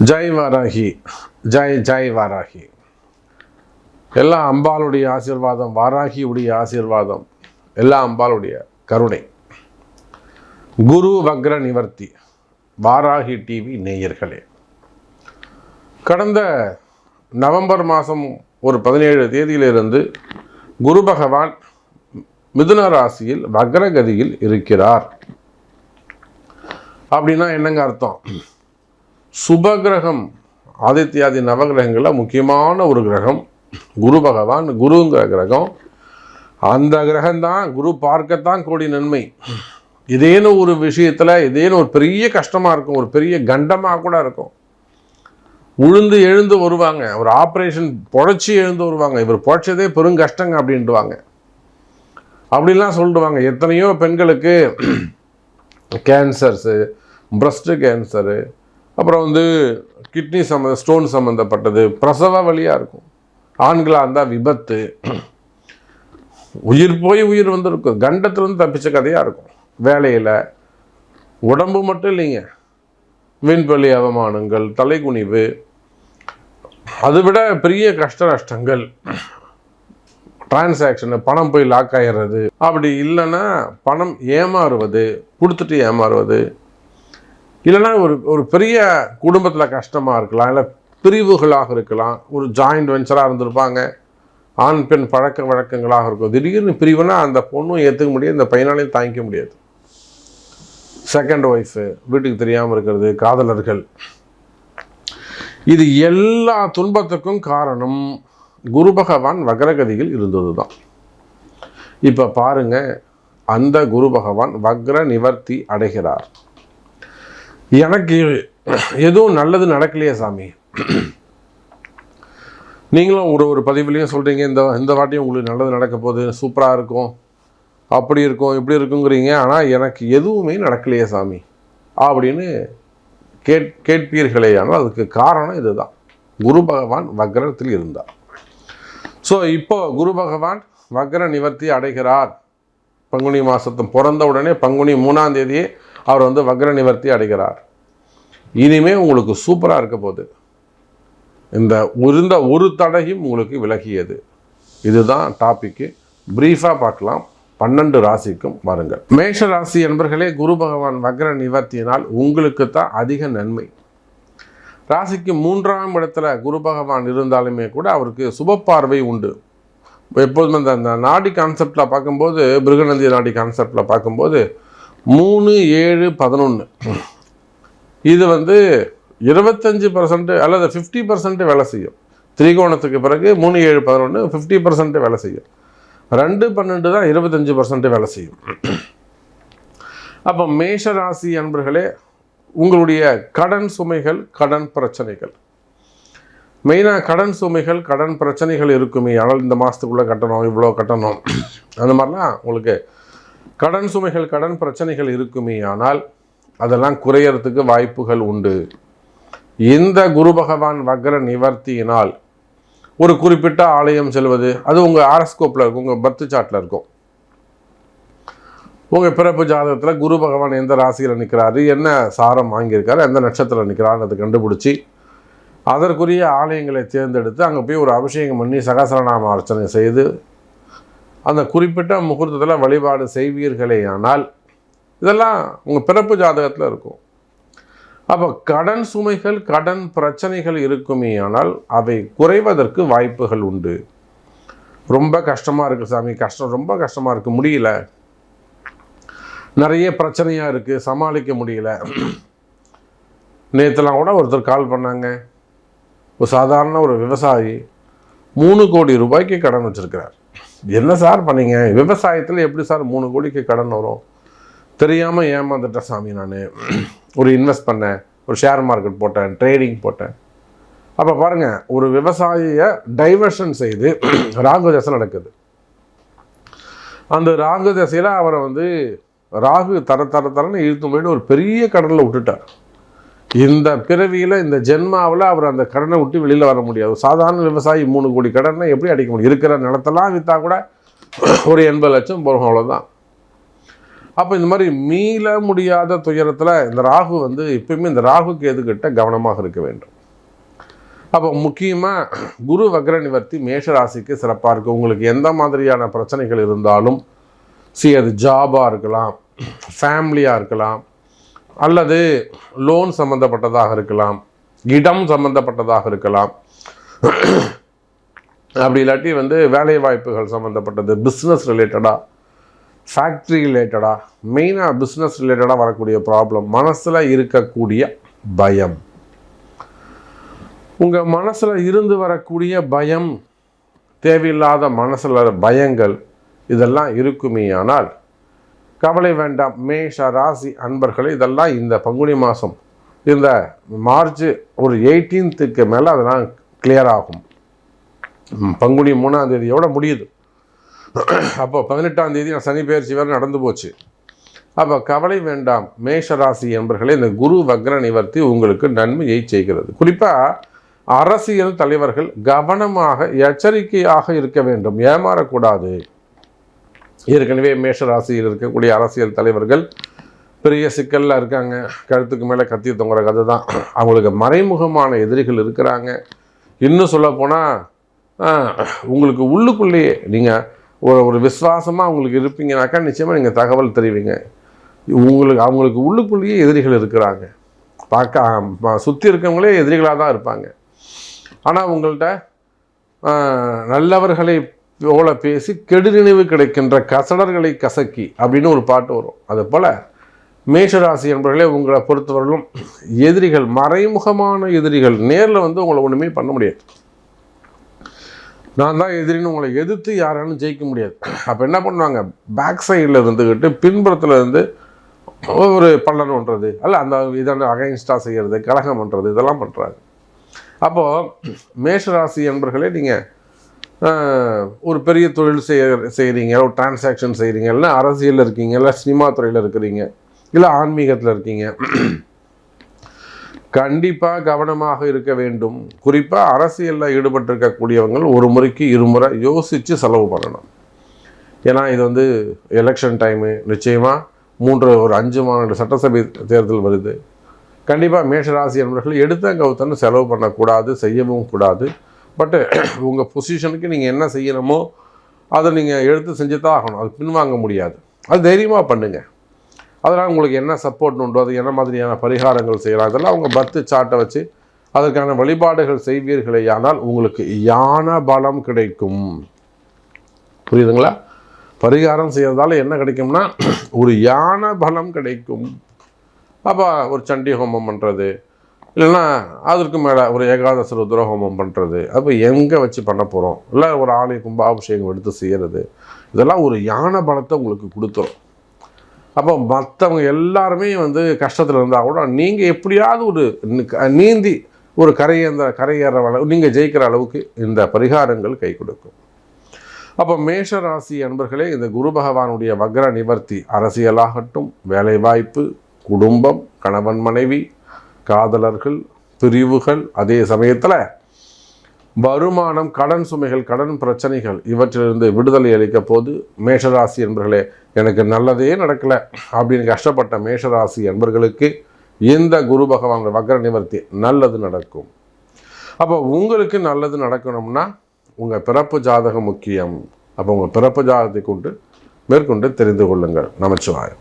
ஜெய் வாராகி, ஜெய் ஜெய் வாராகி. எல்லாம் அம்பாளுடைய ஆசீர்வாதம், வாராகியுடைய ஆசீர்வாதம், எல்லாம் அம்பாளுடைய கருணை. குரு வக்ர நிவர்த்தி வாராகி டிவி நேயர்களே, கடந்த நவம்பர் மாதம் ஒரு 17 தேதியிலிருந்து குரு பகவான் மிதுன ராசியில் வக்ரகதியில் இருக்கிறார். அப்படின்னா என்னங்க அர்த்தம்? சுபகிரகம், ஆதித்யாதி நவகிரகங்களில் முக்கியமான ஒரு கிரகம் குரு பகவான். குருங்கிற கிரகம், அந்த கிரகம்தான் குரு பார்க்கத்தான் கோடி நன்மை. இதேன்னு ஒரு விஷயத்தில் இதேன்னு ஒரு பெரிய கஷ்டமாக இருக்கும், ஒரு பெரிய கண்டமாக கூட இருக்கும். உழுந்து எழுந்து வருவாங்க, ஒரு ஆப்ரேஷன் பொழைச்சி எழுந்து வருவாங்க, இவர் பொழைச்சதே பெரும் கஷ்டங்க அப்படின்ட்டுவாங்க. அப்படிலாம் சொல்லிடுவாங்க. எத்தனையோ பெண்களுக்கு கேன்சர்ஸு, பிரஸ்ட்டு கேன்சரு, அப்புறம் கிட்னி ஸ்டோன் சம்மந்தப்பட்டது, பிரசவ வழியாக இருக்கும். ஆண்களாக இருந்தால் விபத்து, உயிர் போய் உயிர் இருக்கும். கண்டத்துலேருந்து தப்பிச்ச கதையாக இருக்கும். வேலையில் உடம்பு மட்டும் இல்லைங்க, விண்வெளி அவமானங்கள், தலைகுனிவு, அதை விட பெரிய கஷ்ட நஷ்டங்கள், டிரான்சாக்ஷனு, பணம் போய் லாக் ஆகிடுறது, அப்படி இல்லைன்னா பணம் ஏமாறுவது, கொடுத்துட்டு ஏமாறுவது, இல்லைன்னா ஒரு பெரிய குடும்பத்தில் கஷ்டமாக இருக்கலாம், இல்லை பிரிவுகளாக இருக்கலாம், ஒரு ஜாயிண்ட் வெஞ்சராக இருந்திருப்பாங்க, ஆண் பெண் பழக்க வழக்கங்களாக இருக்கும். திடீர்னு பிரிவுனா அந்த பொண்ணும் ஏற்றுக்க முடியாது, இந்த பையனாலையும் தாங்கிக்க முடியாது. செகண்ட் ஒய்ஃபு, வீட்டுக்கு தெரியாமல் இருக்கிறது, காதலர்கள், இது எல்லா துன்பத்துக்கும் காரணம் குரு பகவான் வக்ரகதியில் இருந்தது தான். இப்போ பாருங்க, அந்த குரு பகவான் வக்ர நிவர்த்தி அடைகிறார். எனக்கு எதுவும் நல்லது நடக்கலையே சாமி. நீங்களும் ஒரு பதிவுலையும் சொல்கிறீங்க, இந்த வாட்டியும் உங்களுக்கு நல்லது நடக்க போகுது, சூப்பராக இருக்கும், அப்படி இருக்கும், இப்படி இருக்குங்கிறீங்க. ஆனால் எனக்கு எதுவுமே நடக்கலையே சாமி அப்படின்னு கேட்பீர்களே. ஆனால் அதுக்கு காரணம் இதுதான், குரு பகவான் வக்ரத்தில் இருந்தார். ஸோ இப்போ குரு பகவான் வக்ர நிவர்த்தி அடைகிறார். பங்குனி மாதத்தை பிறந்த உடனே பங்குனி 3ஆம் தேதியே அவர் வக்ர நிவர்த்தி அடைகிறார். இனிமே உங்களுக்கு சூப்பராக இருக்க போகுது. இந்த ஒரு தடையும் உங்களுக்கு விலகியது. இதுதான் டாபிக்கு. பிரீஃபாக பார்க்கலாம். 12 ராசிக்கும் வாருங்கள். மேஷ ராசி என்பர்களே, குரு பகவான் வக்ர நிவர்த்தியினால் உங்களுக்கு தான் அதிக நன்மை. ராசிக்கு 3ஆம் இடத்துல குரு பகவான் இருந்தாலுமே கூட அவருக்கு சுப பார்வை உண்டு. எப்போதுமே அந்த நாடி கான்செப்டில் பார்க்கும்போது, பிருகநந்தி நாடி கான்செப்டில் பார்க்கும்போது 3, 7, 11 இது 25% அல்லது 50% வேலை செய்யும். திரிகோணத்துக்கு பிறகு 3, 7, 11 50% வேலை செய்யும். 2, 12 தான் 25% வேலை செய்யும். அப்போ மேஷ ராசி அன்பர்களே, உங்களுடைய கடன் சுமைகள், கடன் பிரச்சனைகள், மெயினாக கடன் சுமைகள், கடன் பிரச்சனைகள் இருக்குமே. ஆனால் இந்த மாதத்துக்குள்ளே கட்டணும், இவ்வளோ கட்டணும், அந்த மாதிரிலாம் உங்களுக்கு கடன் சுமைகள், கடன் பிரச்சனைகள் இருக்குமே. ஆனால் அதெல்லாம் குறையறதுக்கு வாய்ப்புகள் உண்டு. இந்த குரு பகவான் வக்ர நிவர்த்தியினால் ஒரு குறிப்பிட்ட ஆலயம் செல்வது, அது உங்கள் ஆரஸ்கோப்பில் இருக்கும், உங்கள் பர்த் சார்ட்டில் இருக்கும். உங்கள் பிறப்பு ஜாதகத்தில் குரு பகவான் எந்த ராசியில் நிற்கிறாரு, என்ன சாரம் வாங்கியிருக்காரு, எந்த நட்சத்திரம் நிற்கிறான்னு அதை கண்டுபிடிச்சி அதற்குரிய ஆலயங்களை தேர்ந்தெடுத்து அங்கே போய் ஒரு அபிஷேகம் பண்ணி சகசரநாம அர்ச்சனை செய்து அந்த குறிப்பிட்ட முகூர்த்தத்தில் வழிபாடு செய்வீர்களே. ஆனால் இதெல்லாம் உங்கள் பிறப்பு ஜாதகத்தில் இருக்கும். அப்போ கடன் சுமைகள், கடன் பிரச்சனைகள் இருக்குமே. ஆனால் அவை குறைவதற்கு வாய்ப்புகள் உண்டு. ரொம்ப கஷ்டமாக இருக்குது சாமி, ரொம்ப கஷ்டமாக இருக்குது, முடியல, நிறைய பிரச்சனையாக இருக்குது, சமாளிக்க முடியல. நேற்றுலாம் கூட ஒருத்தர் கால் பண்ணாங்க. ஒரு சாதாரண ஒரு விவசாயி 3 கோடி ரூபாய்க்கு கடன் வச்சுருக்கிறார். என்ன சார் பண்ணீங்க? விவசாயத்தில் எப்படி சார் 3 கோடிக்கு கடன் வரும்? தெரியாமல் ஏமாந்துட்டேன் சாமி, நான் ஒரு இன்வெஸ்ட் பண்ணேன், ஒரு ஷேர் மார்க்கெட் போட்டேன், ட்ரேடிங் போட்டேன். அப்போ பாருங்கள், ஒரு விவசாயியை டைவர்ஷன் செய்து ராகு தசை நடக்குது. அந்த ராகு தசையில் அவரை ராகு தரன்னு இழுத்து போயிட்டு ஒரு பெரிய கடனில் விட்டுட்டார். இந்த பிறவியில், இந்த ஜென்மாவில் அவர் அந்த கடனை விட்டு வெளியில் வர முடியாது. சாதாரண விவசாயி 3 கோடி கடனை எப்படி அடிக்க முடியும்? இருக்கிற நிலத்தெல்லாம் விற்றா கூட ஒரு 80 லட்சம் போகும், அவ்வளோதான். அப்போ இந்த மாதிரி மீள முடியாத துயரத்தில் இந்த ராகு எப்பயுமே இந்த ராகு கேதுகிட்ட கவனமாக இருக்க வேண்டும். அப்போ முக்கியமாக குரு வக்ர நிவர்த்தி மேஷ ராசிக்கு சிறப்பாக இருக்குது. உங்களுக்கு எந்த மாதிரியான பிரச்சனைகள் இருந்தாலும் அது ஜாபாக இருக்கலாம், ஃபேமிலியாக இருக்கலாம், அல்லது லோன் சம்மந்தப்பட்டதாக இருக்கலாம், இடம் சம்மந்தப்பட்டதாக இருக்கலாம், அப்படி இல்லாட்டி வேலை வாய்ப்புகள் சம்மந்தப்பட்டது, பிஸ்னஸ் ரிலேட்டடாக, ஃபேக்ட்ரி ரிலேட்டடாக, மெயினாக பிஸ்னஸ் ரிலேட்டடாக வரக்கூடிய ப்ராப்ளம், மனசில் இருக்கக்கூடிய பயம், உங்கள் மனசில் இருந்து வரக்கூடிய பயம், தேவையில்லாத மனசில் பயங்கள் இதெல்லாம் இருக்குமே. ஆனால் கவலை வேண்டாம் மேஷ ராசி அன்பர்களே. இதெல்லாம் இந்த பங்குனி மாதம், இந்த மார்ச் ஒரு 18க்கு மேலே அதெல்லாம் கிளியர் ஆகும். பங்குனி 3ஆம் தேதியோட முடியுது. அப்போ 18ஆம் தேதி சனி பெயர்ச்சி வேறு நடந்து போச்சு. அப்போ கவலை வேண்டாம் மேஷ ராசி என்பர்களே. இந்த குரு வக்ர நிவர்த்தி உங்களுக்கு நன்மையை செய்கிறது. குறிப்பாக அரசியல் தலைவர்கள் கவனமாக எச்சரிக்கையாக இருக்க வேண்டும், ஏமாறக்கூடாது. ஏற்கனவே மேஷ ராசியில் இருக்கக்கூடிய அரசியல் தலைவர்கள் பெரிய சிக்கலில் இருக்காங்க. கழுத்துக்கு மேலே கத்தி தொங்குற கதை தான். அவங்களுக்கு மறைமுகமான எதிரிகள் இருக்கிறாங்க. இன்னும் சொல்லப்போனால் உங்களுக்கு உள்ளுக்குள்ளேயே நீங்கள் ஒரு விசுவாசமாக அவங்களுக்கு இருப்பீங்கனாக்கா நிச்சயமாக நீங்கள் தகவல் தெரிவிங்க. அவங்களுக்கு உள்ளுக்குள்ளேயே எதிரிகள் இருக்கிறாங்க. பார்க்க சுற்றி இருக்கவங்களே எதிரிகளாக தான் இருப்பாங்க. ஆனால் உங்கள்கிட்ட நல்லவர்களை போல பேசி கெடுநினைவு கிடைக்கின்ற கசடர்களை கசக்கி அப்படின்னு ஒரு பாட்டு வரும். அதுபோல் மேஷராசி என்பவர்களே, உங்களை பொறுத்தவரையிலும் எதிரிகள், மறைமுகமான எதிரிகள், நேரில் உங்களை ஒன்றுமே பண்ண முடியாது. நான் தான் எதிரின்னு உங்களை எதிர்த்து யாராலும் ஜெயிக்க முடியாது. அப்போ என்ன பண்ணுவாங்க, பேக் சைடில் இருந்துக்கிட்டு பின்புறத்தில் இருந்து ஒரு பள்ளன் பண்ணுறது, அல்ல அந்த இதெல்லாம் அகைன்ஸ்டாக செய்கிறது, கலகம் பண்ணுறது, இதெல்லாம் பண்ணுறாங்க. அப்போது மேஷராசி என்பர்களே, நீங்கள் ஒரு பெரிய தொழில் செய்கிறீங்க, ஒரு டிரான்சாக்ஷன் செய்கிறீங்க, இல்லை அரசியலில் இருக்கீங்க, இல்லை சினிமா துறையில் இருக்கிறீங்க, இல்லை ஆன்மீகத்தில் இருக்கீங்க, கண்டிப்பாக கவனமாக இருக்க வேண்டும். குறிப்பாக அரசியலில் ஈடுபட்டிருக்கக்கூடியவங்கள் ஒரு முறைக்கு இருமுறை யோசித்து செலவு பண்ணணும். ஏன்னா இது எலெக்ஷன் டைமு. நிச்சயமாக ஒரு 5 மாநில சட்டசபை தேர்தல் வருது. கண்டிப்பாக மேஷராசி என்பவர்கள் எடுத்த கவுத்தன்னு செலவு பண்ணக்கூடாது, செய்யவும் கூடாது. பட்டு உங்கள் பொசிஷனுக்கு நீங்கள் என்ன செய்யணுமோ அதை நீங்கள் எடுத்து செஞ்சு தான் ஆகணும். அது பின்வாங்க முடியாது. அது தைரியமாக பண்ணுங்கள். அதனால் உங்களுக்கு என்ன சப்போர்ட் உண்டோ, அது என்ன மாதிரியான பரிகாரங்கள் செய்யலாம், இதெல்லாம் உங்கள் பர்த் சார்ட்டை வச்சு அதற்கான வழிபாடுகள் செய்வீர்களே, ஆனால் உங்களுக்கு யான பலம் கிடைக்கும். புரியுதுங்களா? பரிகாரம் செய்கிறதால என்ன கிடைக்கும்னா ஒரு யான பலம் கிடைக்கும். அப்போ ஒரு சண்டி ஹோமம் பண்ணுறது, இல்லைன்னா அதற்கு மேலே ஒரு ஏகாதச ருத்ர ஹோமம் பண்ணுறது, அப்போ எங்கே வச்சு பண்ண போகிறோம், இல்லை ஒரு ஆலய கும்பாபிஷேகம் எடுத்து செய்கிறது, இதெல்லாம் ஒரு யான பலத்தை உங்களுக்கு கொடுத்துரும். அப்போ மற்றவங்க எல்லாருமே கஷ்டத்தில் இருந்தால் கூட நீங்கள் எப்படியாவது ஒரு நீந்தி ஒரு கரையேற நீங்கள் ஜெயிக்கிற அளவுக்கு இந்த பரிகாரங்கள் கை கொடுக்கும். அப்போ மேஷ ராசி அன்பர்களே, இந்த குரு பகவானுடைய வக்ர நிவர்த்தி அரசியலாகட்டும், வேலைவாய்ப்பு, குடும்பம், கணவன் மனைவி, காதலர்கள், பிரிவுகள், அதே சமயத்தில் வருமானம், கடன் சுமைகள், கடன் பிரச்சனைகள், இவற்றிலிருந்து விடுதலை அளிக்க போது மேஷராசி என்பர்களே, எனக்கு நல்லதே நடக்கலை அப்படின்னு கஷ்டப்பட்ட மேஷராசி என்பர்களுக்கு இந்த குரு பகவான் வக்ர நிவர்த்தி நல்லது நடக்கும். அப்போ உங்களுக்கு நல்லது நடக்கணும்னா உங்கள் பிறப்பு ஜாதகம் முக்கியம். அப்போ உங்கள் பிறப்பு ஜாதகத்தை கொண்டு மேற்கொண்டு தெரிந்து கொள்ளுங்கள். நமச்சிவாயம்.